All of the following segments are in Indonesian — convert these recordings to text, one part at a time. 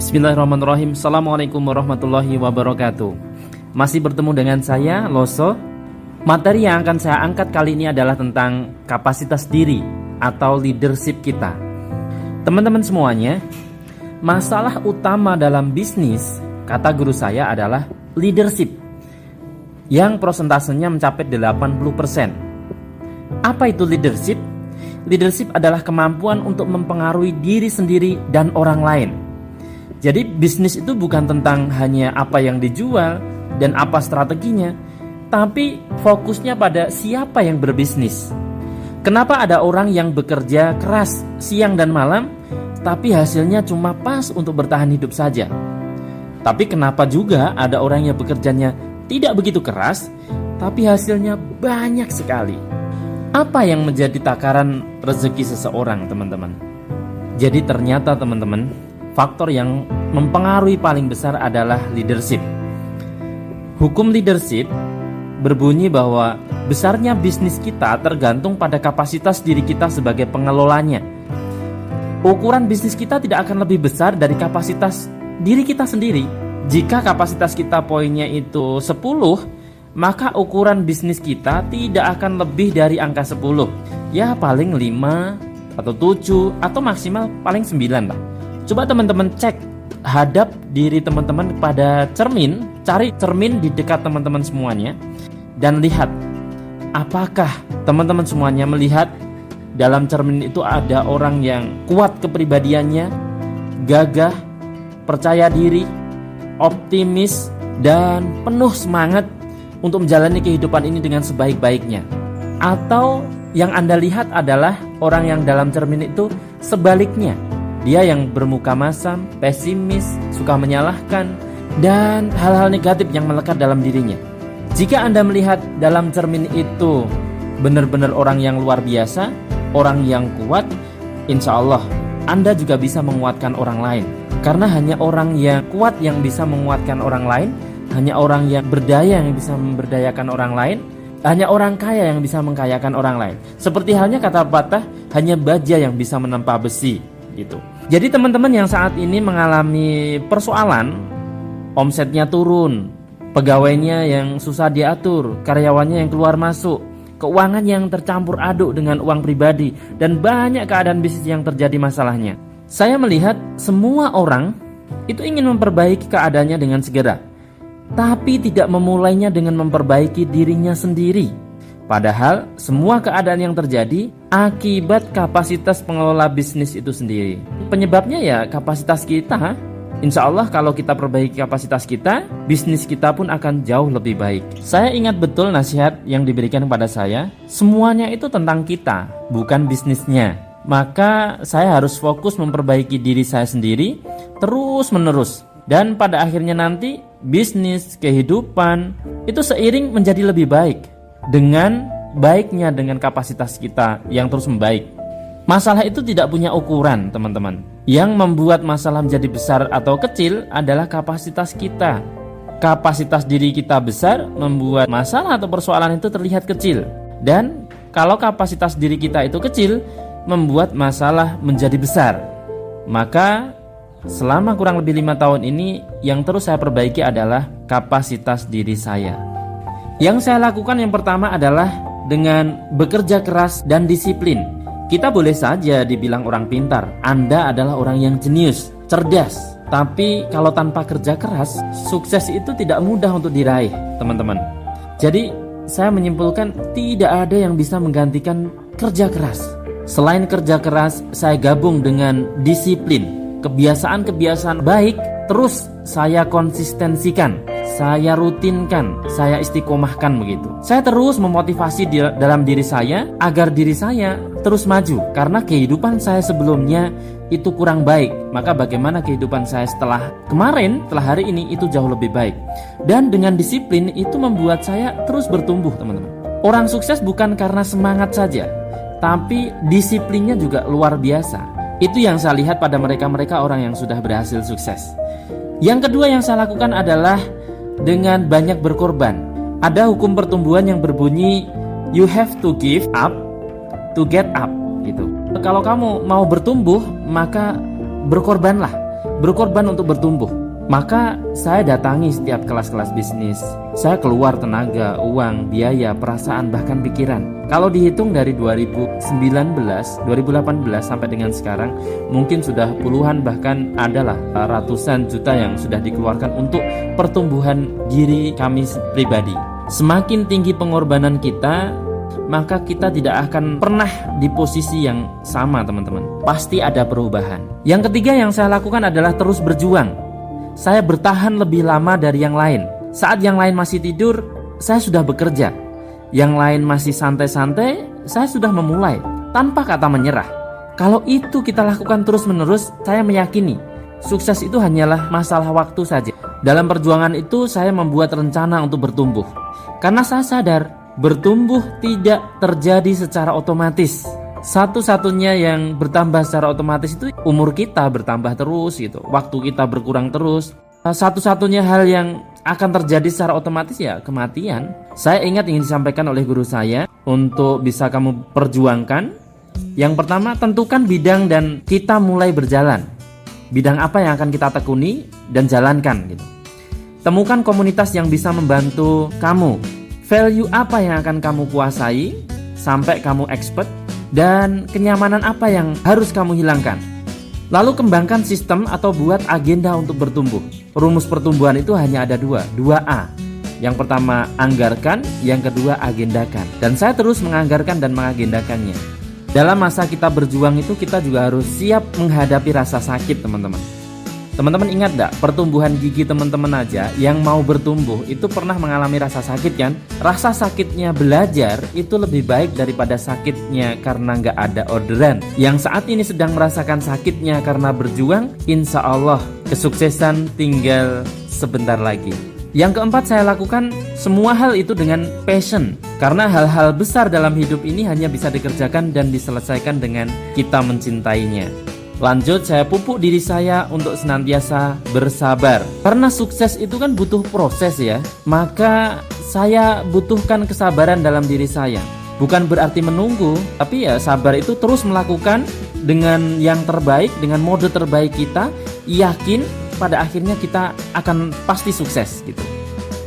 Bismillahirrahmanirrahim. Assalamualaikum warahmatullahi wabarakatuh. Masih bertemu dengan saya, Loso. Materi yang akan saya angkat kali ini adalah tentang kapasitas diri atau leadership kita. Teman-teman semuanya, masalah utama dalam bisnis, kata guru saya, adalah leadership, yang prosentasenya mencapai 80%. Apa itu leadership? Leadership adalah kemampuan untuk mempengaruhi diri sendiri dan orang lain. Jadi bisnis itu bukan tentang hanya apa yang dijual dan apa strateginya, tapi fokusnya pada siapa yang berbisnis. Kenapa ada orang yang bekerja keras siang dan malam, tapi hasilnya cuma pas untuk bertahan hidup saja? Tapi kenapa juga ada orang yang bekerjanya tidak begitu keras, tapi hasilnya banyak sekali? Apa yang menjadi takaran rezeki seseorang, teman-teman? Jadi ternyata, teman-teman, faktor yang mempengaruhi paling besar adalah leadership. Hukum leadership berbunyi bahwa besarnya bisnis kita tergantung pada kapasitas diri kita sebagai pengelolanya. Ukuran bisnis kita tidak akan lebih besar dari kapasitas diri kita sendiri. Jika kapasitas kita poinnya itu 10, maka ukuran bisnis kita tidak akan lebih dari angka 10. Ya paling 5 atau 7 atau maksimal paling 9 lah. Coba teman-teman cek, hadap diri teman-teman pada cermin, cari cermin di dekat teman-teman semuanya, dan lihat apakah teman-teman semuanya melihat dalam cermin itu ada orang yang kuat kepribadiannya, gagah, percaya diri, optimis, dan penuh semangat untuk menjalani kehidupan ini dengan sebaik-baiknya. Atau yang Anda lihat adalah orang yang dalam cermin itu sebaliknya. Dia yang bermuka masam, pesimis, suka menyalahkan, dan hal-hal negatif yang melekat dalam dirinya. Jika Anda melihat dalam cermin itu benar-benar orang yang luar biasa, orang yang kuat, insya Allah Anda juga bisa menguatkan orang lain. Karena hanya orang yang kuat yang bisa menguatkan orang lain, hanya orang yang berdaya yang bisa memberdayakan orang lain, hanya orang kaya yang bisa mengkayakan orang lain. Seperti halnya kata pepatah, hanya baja yang bisa menempa besi. Gitu. Jadi teman-teman yang saat ini mengalami persoalan, omsetnya turun, pegawainya yang susah diatur, karyawannya yang keluar masuk, keuangan yang tercampur aduk dengan uang pribadi, dan banyak keadaan bisnis yang terjadi masalahnya. Saya melihat semua orang itu ingin memperbaiki keadaannya dengan segera, tapi tidak memulainya dengan memperbaiki dirinya sendiri. Padahal semua keadaan yang terjadi akibat kapasitas pengelola bisnis itu sendiri. Penyebabnya ya kapasitas kita. Insya Allah kalau kita perbaiki kapasitas kita, bisnis kita pun akan jauh lebih baik. Saya ingat betul nasihat yang diberikan kepada saya, semuanya itu tentang kita, bukan bisnisnya. Maka saya harus fokus memperbaiki diri saya sendiri terus menerus. Dan pada akhirnya nanti bisnis, kehidupan itu seiring menjadi lebih baik. Dengan baiknya dengan kapasitas kita yang terus membaik. Masalah itu tidak punya ukuran, teman-teman. Yang membuat masalah menjadi besar atau kecil adalah kapasitas kita. Kapasitas diri kita besar membuat masalah atau persoalan itu terlihat kecil. Dan kalau kapasitas diri kita itu kecil, membuat masalah menjadi besar. Maka selama kurang lebih 5 tahun ini, yang terus saya perbaiki adalah kapasitas diri saya. Yang saya lakukan yang pertama adalah dengan bekerja keras dan disiplin. Kita boleh saja dibilang orang pintar, Anda adalah orang yang jenius, cerdas. Tapi kalau tanpa kerja keras, sukses itu tidak mudah untuk diraih, teman-teman. Jadi saya menyimpulkan tidak ada yang bisa menggantikan kerja keras. Selain kerja keras, saya gabung dengan disiplin. Kebiasaan-kebiasaan baik terus saya konsistensikan, saya rutinkan, saya istiqomahkan begitu. Saya terus memotivasi dalam diri saya agar diri saya terus maju. Karena kehidupan saya sebelumnya itu kurang baik, maka bagaimana kehidupan saya setelah kemarin, setelah hari ini itu jauh lebih baik. Dan dengan disiplin itu membuat saya terus bertumbuh, teman-teman. Orang sukses bukan karena semangat saja, tapi disiplinnya juga luar biasa. Itu yang saya lihat pada mereka-mereka orang yang sudah berhasil sukses. Yang kedua yang saya lakukan adalah dengan banyak berkorban. Ada hukum pertumbuhan yang berbunyi you have to give up to get up gitu. Kalau kamu mau bertumbuh, maka berkorbanlah. berkorban untuk bertumbuh. Maka saya datangi setiap kelas-kelas bisnis. Saya keluar tenaga, uang, biaya, perasaan, bahkan pikiran. Kalau dihitung dari 2019, 2018 sampai dengan sekarang, mungkin sudah puluhan bahkan adalah ratusan juta yang sudah dikeluarkan untuk pertumbuhan diri kami pribadi. Semakin tinggi pengorbanan kita, maka kita tidak akan pernah di posisi yang sama, teman-teman. Pasti ada perubahan. Yang ketiga yang saya lakukan adalah terus berjuang. Saya bertahan lebih lama dari yang lain. Saat yang lain masih tidur, saya sudah bekerja. Yang lain masih santai-santai, saya sudah memulai tanpa kata menyerah. Kalau itu kita lakukan terus-menerus, saya meyakini sukses itu hanyalah masalah waktu saja. Dalam perjuangan itu saya membuat rencana untuk bertumbuh. Karena saya sadar bertumbuh tidak terjadi secara otomatis. Satu-satunya yang bertambah secara otomatis itu umur kita bertambah terus gitu. Waktu kita berkurang terus. Satu-satunya hal yang akan terjadi secara otomatis ya kematian. Saya ingat ingin disampaikan oleh guru saya untuk bisa kamu perjuangkan. Yang pertama, tentukan bidang dan kita mulai berjalan. Bidang apa yang akan kita tekuni dan jalankan gitu. Temukan komunitas yang bisa membantu kamu. Value apa yang akan kamu kuasai sampai kamu expert. Dan kenyamanan apa yang harus kamu hilangkan. Lalu kembangkan sistem atau buat agenda untuk bertumbuh. Rumus pertumbuhan itu hanya ada dua 2A. Yang pertama anggarkan, yang kedua agendakan. Dan saya terus menganggarkan dan mengagendakannya. Dalam masa kita berjuang itu kita juga harus siap menghadapi rasa sakit, teman-teman. Teman-teman ingat gak, pertumbuhan gigi teman-teman aja yang mau bertumbuh itu pernah mengalami rasa sakit kan? Rasa sakitnya belajar itu lebih baik daripada sakitnya karena gak ada orderan. Yang saat ini sedang merasakan sakitnya karena berjuang, insya Allah kesuksesan tinggal sebentar lagi. Yang keempat saya lakukan semua hal itu dengan passion. Karena hal-hal besar dalam hidup ini hanya bisa dikerjakan dan diselesaikan dengan kita mencintainya. Lanjut, saya pupuk diri saya untuk senantiasa bersabar. Karena sukses itu kan butuh proses ya. Maka saya butuhkan kesabaran dalam diri saya. Bukan berarti menunggu, tapi ya sabar itu terus melakukan dengan yang terbaik, dengan mode terbaik kita. Yakin pada akhirnya kita akan pasti sukses gitu.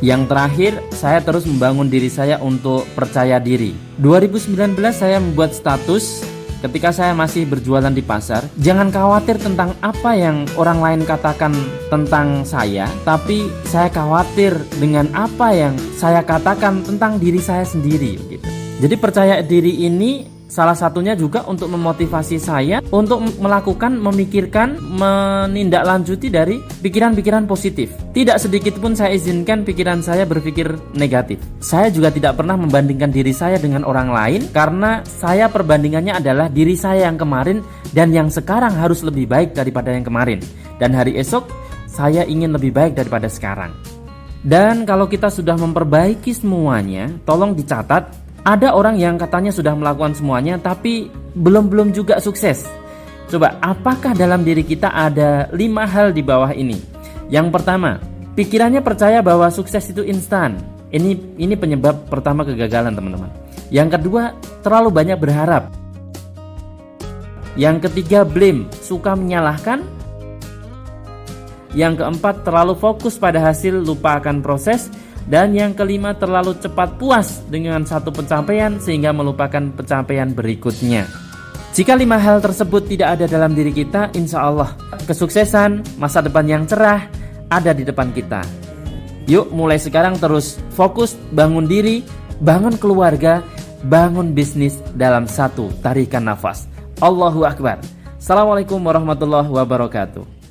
Yang terakhir, saya terus membangun diri saya untuk percaya diri. 2019 saya membuat status ketika saya masih berjualan di pasar, jangan khawatir tentang apa yang orang lain katakan tentang saya, tapi saya khawatir dengan apa yang saya katakan tentang diri saya sendiri gitu. Jadi percaya diri ini salah satunya juga untuk memotivasi saya untuk melakukan, memikirkan, menindaklanjuti dari pikiran-pikiran positif. Tidak sedikit pun saya izinkan pikiran saya berpikir negatif. Saya juga tidak pernah membandingkan diri saya dengan orang lain karena saya perbandingannya adalah diri saya yang kemarin dan yang sekarang harus lebih baik daripada yang kemarin. Dan hari esok saya ingin lebih baik daripada sekarang. Dan kalau kita sudah memperbaiki semuanya, tolong dicatat. Ada orang yang katanya sudah melakukan semuanya tapi belum juga sukses. Coba, apakah dalam diri kita ada 5 hal di bawah ini? Yang pertama, pikirannya percaya bahwa sukses itu instan. Ini penyebab pertama kegagalan, teman-teman. Yang kedua, terlalu banyak berharap. Yang ketiga, blame, suka menyalahkan. Yang keempat, terlalu fokus pada hasil, lupa akan proses. Dan yang kelima, terlalu cepat puas dengan satu pencapaian sehingga melupakan pencapaian berikutnya. Jika 5 hal tersebut tidak ada dalam diri kita, insya Allah kesuksesan, masa depan yang cerah ada di depan kita. Yuk mulai sekarang terus fokus, bangun diri, bangun keluarga, bangun bisnis dalam satu tarikan nafas. Allahu Akbar. Assalamualaikum warahmatullahi wabarakatuh.